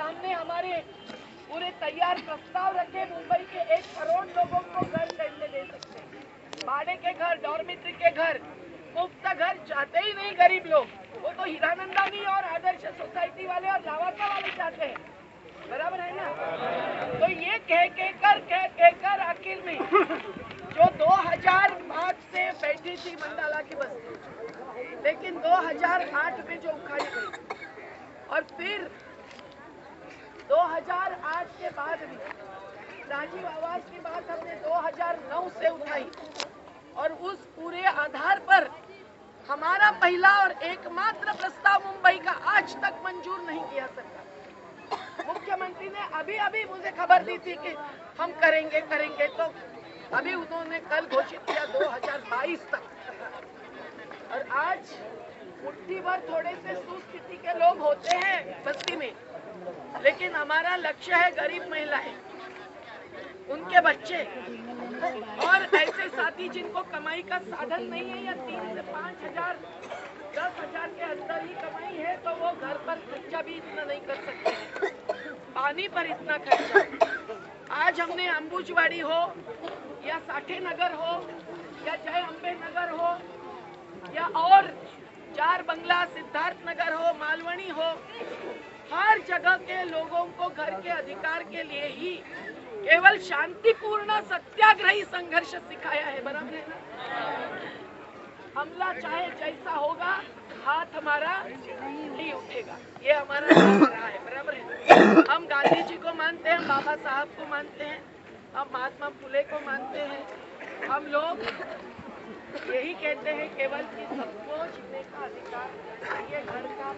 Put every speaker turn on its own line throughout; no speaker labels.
सामने हमारे पूरे तैयार प्रस्ताव रखे। मुंबई के 1 करोड़ लोगों को घर कैसे दे सकते हैं? भाड़े के घर, डॉर्मेट्री के घर, मुफ्त घर चाहते ही नहीं गरीब लोग। वो तो हीरानंदानी और आदर्श सोसाइटी वाले और लावासा वाले चाहते हैं, बराबर है ना? तो ये कह कर आखिर में जो 2005 से बैठी थी मंडाला की बस्ती, लेकिन 2008 में जो उखाड़ी गई, और फिर 2008 के बाद भी राजीव आवास की बात हमने 2009 से उठाई, और उस पूरे आधार पर हमारा पहला और एकमात्र प्रस्ताव मुंबई का आज तक मंजूर नहीं किया सरकार। मुख्यमंत्री ने अभी मुझे खबर दी थी कि हम करेंगे, तो अभी उन्होंने कल घोषित किया 2022 तक। और आज मुट्ठी भर थोड़े से सुस्थिति के लोग होते हैं बस्ती में, लेकिन हमारा लक्ष्य है गरीब महिलाएं, उनके बच्चे और ऐसे साथी जिनको कमाई का साधन नहीं है, या 3 से 5 हजार 10 हजार के अंदर ही कमाई है, तो वो घर पर खर्चा भी इतना नहीं कर सकते, पानी पर इतना खर्चा। आज हमने अंबुजवाड़ी हो या साठे नगर हो या जय अम्बे नगर हो या और 4 बंगला सिद्धार्थ नगर हो, मालवनी हो, हर जगह के लोगों को घर के अधिकार के लिए ही केवल शांतिपूर्ण सत्याग्रही संघर्ष सिखाया है, बराबर है ना? हमला चाहे जैसा होगा, हाथ हमारा नहीं उठेगा, ये हमारा रहा है, बराबर है? हम गांधी जी को मानते हैं, बाबा साहब को मानते हैं, हम महात्मा फुले को मानते हैं। हम लोग यही कहते हैं केवल कि सबको जीने का अधिकार चाहिए, घर का,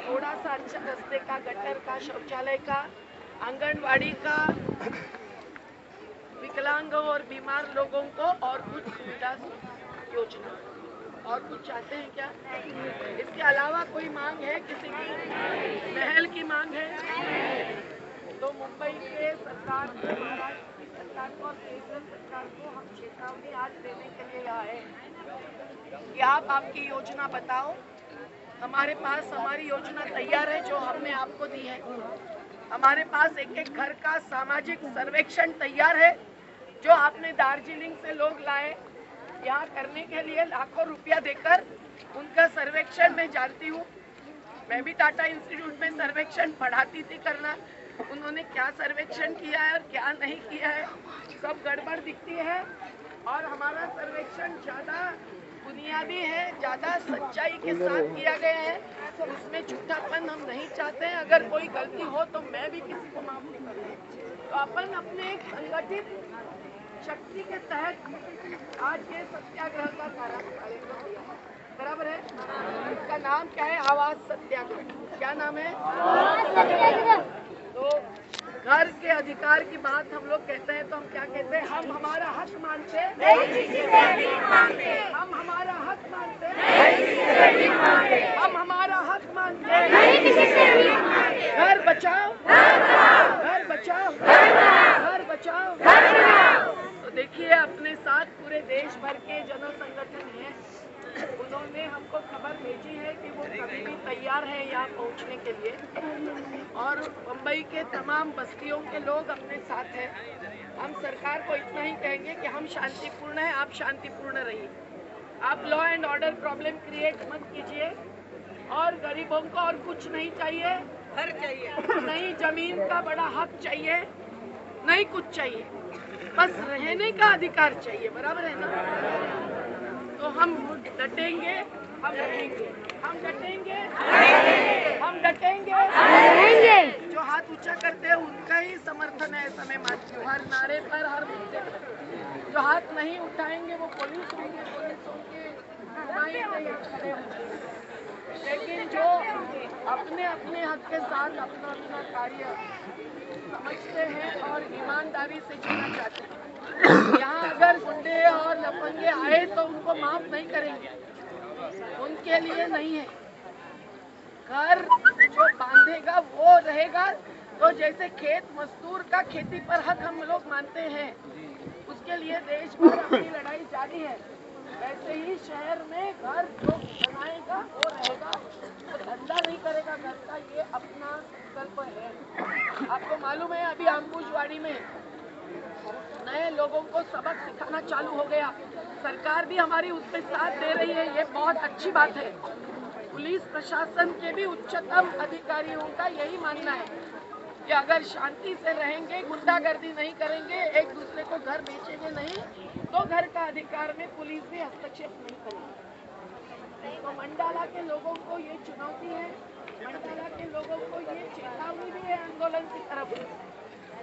थोड़ा सा अच्छा रास्ते का, गटर का, शौचालय का, आंगनवाड़ी का, विकलांग और बीमार लोगों को और कुछ सुविधा योजना, और कुछ चाहते हैं क्या? इसके अलावा कोई मांग है किसी की? महल की मांग है? तो मुंबई के सरकार को, महाराष्ट्र की सरकार को और केंद्र सरकार को हम चेतावनी आज देने के लिए आए कि आप आपकी योजना बताओ। हमारे पास हमारी योजना तैयार है जो हमने आपको दी है। हमारे पास एक घर का सामाजिक सर्वेक्षण तैयार है जो आपने दार्जिलिंग से लोग लाए यहाँ करने के लिए, लाखों रुपया देकर उनका सर्वेक्षण मैं जानती हूँ। मैं भी टाटा इंस्टीट्यूट में सर्वेक्षण पढ़ाती थी करना। उन्होंने क्या सर्वेक्षण किया है और क्या नहीं किया है, सब गड़बड़ दिखती है। और हमारा सर्वेक्षण ज्यादा बुनियादी है, ज्यादा सच्चाई के साथ किया गया है, तो उसमें झूठापन हम नहीं चाहते हैं। अगर कोई गलती हो तो मैं भी किसी को माफ नहीं करूँगी। तो अपन अपने संगठित शक्ति के तहत आज ये सत्याग्रह का कार्यक्रम किया, बराबर है? इसका नाम क्या है? आवाज सत्याग्रह। क्या नाम है? तो घर के अधिकार की बात हम लोग कहते हैं तो हम क्या कहते हैं? हम हमारा हक मानते हैं, हम हमारा हक मानते हैं, हम हमारा हक मानते हैं। घर बचाओ, घर बचाओ, घर बचाओ। तो देखिए, अपने साथ पूरे देश भर के जन संगठन हैं, उन्होंने हमको खबर भेजी है कि वो कभी भी तैयार है यहाँ पहुँचने के लिए, और मुंबई के तमाम बस्तियों के लोग अपने साथ हैं। हम सरकार को इतना ही कहेंगे कि हम शांतिपूर्ण हैं, आप शांतिपूर्ण रहिए। आप law and order problem create मत कीजिए, और गरीबों को और कुछ नहीं चाहिए, घर चाहिए, नहीं जमीन का बड़ा हक चाहिए, नहीं कुछ चाहिए, बस रहने का अधिकार चाहिए, बराबर है ना? तो हम डटेंगे, हम रहेंगे, हम डटेंगे, हम डटेंगे। जो हाथ ऊंचा करते हैं उनका ही समर्थन है, ऐसा मैं मानती हूँ, हर नारे पर, हर मुद्दे पर। जो हाथ नहीं उठाएंगे वो पुलिस होंगे, पुलिसों के खड़े होंगे। लेकिन जो अपने अपने हक के साथ अपना अपना कार्य समझते हैं और ईमानदारी से जीना चाहते हैं, यहाँ अगर गुंडे और लफंगे आए तो उनको माफ नहीं करेंगे, उनके लिए नहीं है। घर जो बांधेगा वो रहेगा। तो जैसे खेत मजदूर का खेती पर हक हम लोग मानते हैं, उसके लिए देश भर अपनी लड़ाई जारी है। वैसे ही शहर में घर जो बनाएगा वो रहेगा, तो धंधा नहीं करेगा घर का, ये अपना संकल्प है। आपको मालूम है अभी अंकुशवाड़ी में नए लोगों को सबक सिखाना चालू हो गया। सरकार भी हमारी उसमें साथ दे रही है, ये बहुत अच्छी बात है। पुलिस प्रशासन के भी उच्चतम अधिकारियों का यही मानना है कि अगर शांति से रहेंगे, गुंडागर्दी नहीं करेंगे, एक दूसरे को घर बेचेंगे नहीं, तो घर का अधिकार में पुलिस भी हस्तक्षेप नहीं करेगी। तो मंडाला के लोगों को ये चुनौती है, मंडाला के लोगों को ये चेतावनी भी है आंदोलन की तरफ।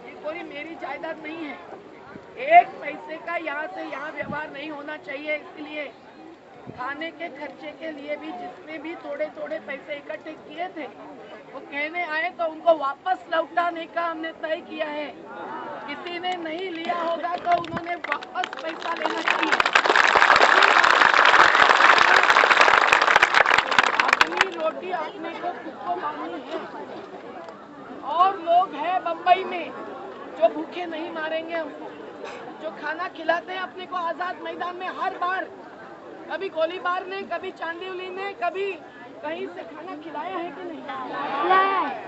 ये कोई मेरी जायदाद नहीं है, एक पैसे का यहाँ से यहाँ व्यवहार नहीं होना चाहिए। इसलिए खाने के खर्चे के लिए भी जिसने भी थोड़े थोड़े पैसे इकट्ठे किए थे वो कहने आए तो उनको वापस लौटाने का हमने तय किया है। किसी ने नहीं लिया होगा तो उन्होंने वापस पैसा लेना चाहिए। अपनी रोटी अपने को खुद को मांगनी है। और लोग हैं बम्बई में जो भूखे नहीं मारेंगे हमको, जो खाना खिलाते हैं अपने को आजाद मैदान में हर बार, कभी गोलीबार ने, कभी चांदीवली ने, कभी कहीं से खाना खिलाया है कि नहीं?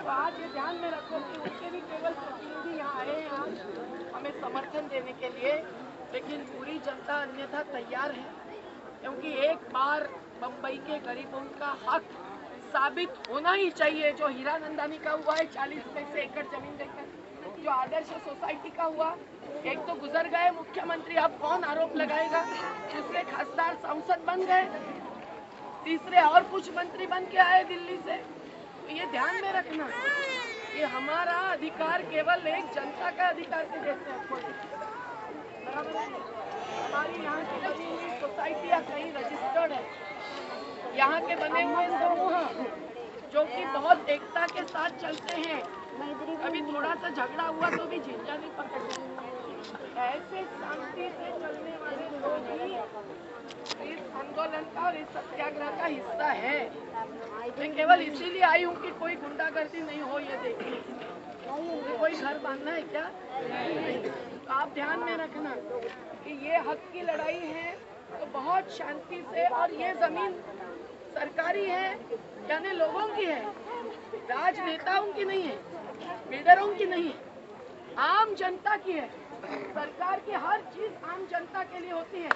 तो आज ये ध्यान में रखो कि उनके भी केवल प्रतिनिधि यहाँ आए हैं आज हमें समर्थन देने के लिए, लेकिन पूरी जनता अन्यथा तैयार है। क्योंकि एक बार बम्बई के गरीबों का हक साबित होना ही चाहिए। जो हीरानंदानी का हुआ है 40 पैसे एकड़ जमीन देकर, जो आदर्श सोसाइटी का हुआ, एक तो गुजर गए मुख्यमंत्री, अब कौन आरोप लगाएगा? दूसरे खासदार सांसद बन गए, तीसरे और कुछ मंत्री बन के आए दिल्ली से। तो ये ध्यान में रखना कि हमारा अधिकार केवल एक जनता का अधिकार से देते हैं कोई, बराबर है? हमारी यहाँ की बनी हुई सोसाइटियाँ कहीं रजिस्टर्ड है, यहाँ के बने हुए समूह जो कि बहुत एकता के साथ चलते हैं, अभी थोड़ा सा झगड़ा हुआ तो भी झिंझा नहीं पकड़ते। ऐसे शांति से चलने वाले लोग ही इस आंदोलन का और इस सत्याग्रह का हिस्सा है। मैं केवल इसीलिए आई हूँ कि कोई गुंडागर्दी नहीं हो, ये देखिए। कोई घर बांधना है क्या? तो आप ध्यान में रखना कि ये हक की लड़ाई है, तो बहुत शांति से, और ये जमीन सरकारी है यानी लोगों की है, राजनेताओं की नहीं है, बिल्डरों की नहीं है, आम जनता की है। सरकार की हर चीज आम जनता के लिए होती है।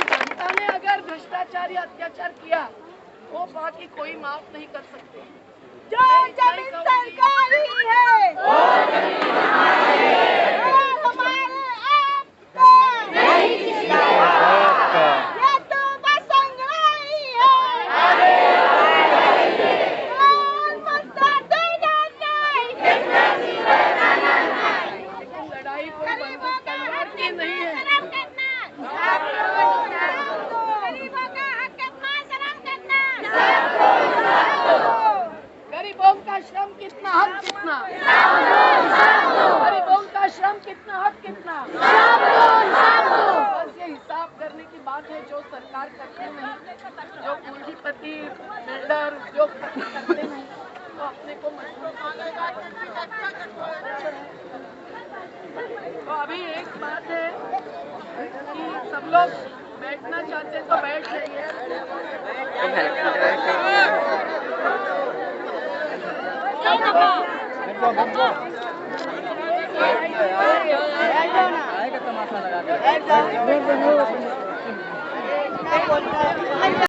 जनता ने अगर भ्रष्टाचार या अत्याचार किया वो बाकी कोई माफ नहीं कर सकते।
जो जमीन सरकारी है हमारे आपका नहीं, ये तो बस अंग्रेजी है।
लड़ाई कोई बंदूक तलवार की नहीं है। गरीबों का श्रम कितना, हक कितना, गरीबों का श्रम कितना, हक कितना, बस ये हिसाब करने की बात है। जो सरकार करते नहीं, जो पूंजीपति बिल्डर जो करते नहीं, तो अपने को तो अभी एक बात है कि सब लोग बैठना चाहते तो बैठ जाइए।